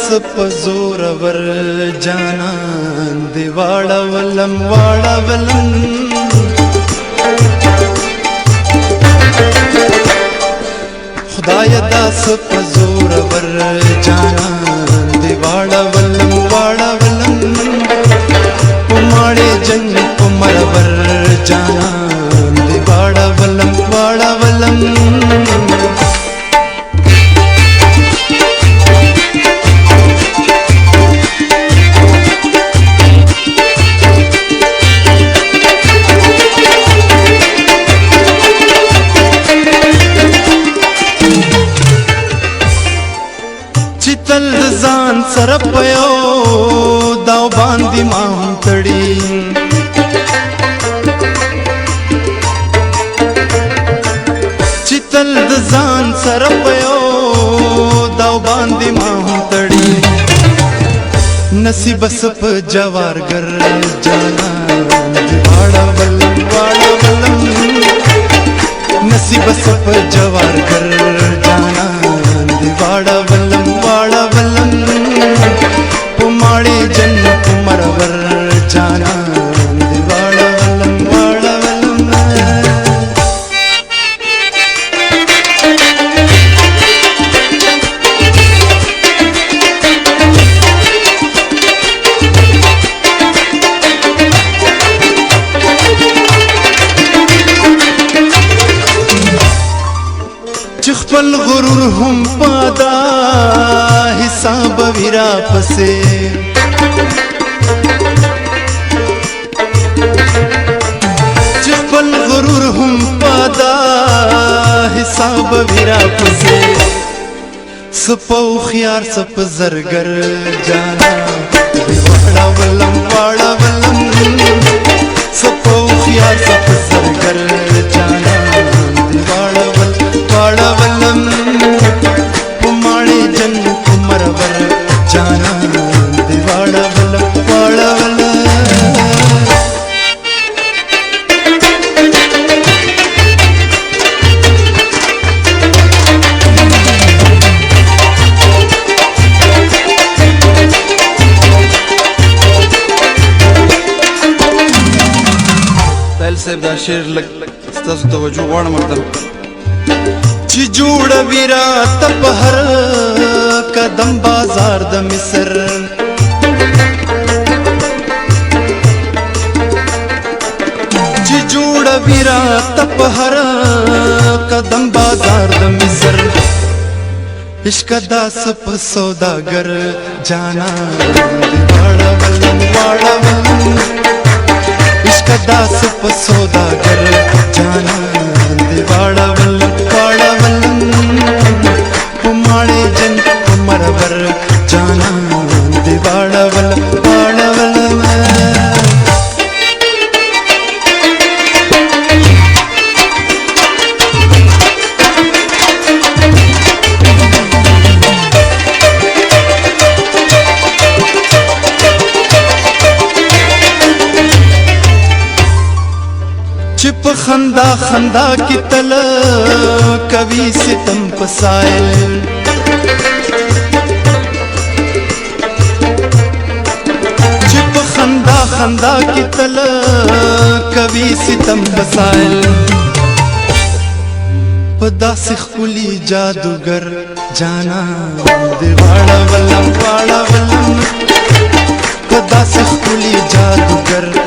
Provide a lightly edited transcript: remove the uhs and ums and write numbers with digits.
سپ زور ور جانان دی واړه ولم واړه ولم خدای دا سپ زور ور جانان دی واړه ولم واړه ولم پماړې جن پمر ور جانان دی واړه ولم واړه ولم تل ځان سره پيو داو باندې ما هم تړي چې تل ځان سره پيو داو باندې ما هم تړي نصیب سپ جوارګر جانا واړه ولم واړه ولم نصیب سپ جوارګر جانا واړه ولم واړه ولم پماړې جن پمرور جانا واړه ولم واړه ولم خپل غرور هم پادا حساب ویرا پسے خپل غرور هم پادا حساب ویرا پسے سپو خيار سپ زرگر جانا واړه ولم واړه ولم سپو خيار سپ زرگر جانا واړه واړه ولم پماړې جن پمرور جانا دی واړه ولم واړه ولم طاهل صاحب دا شعر لږ ستاسو توجه غواړم ورته چې جوړ ویرا تپ هر قدم بازار د مصر چې جوړ ویرا تپ هر قدم بازار د مصر عشق دا سپ سوداګر جانا واړه ولم واړه ولم عشق دا سپ سوداګر جانا واړه ولم واړه ولم پماړې جن پمرور جانا دی واړه ولم واړه ولم چپ خندا خندا کی تل کوي ستم پسائل چپ خندا خندا کی تل کوي ستم پسائل پدا سخلی جادوگر جانا دی واړه ولم واړه ولم پدا سخلی جادوگر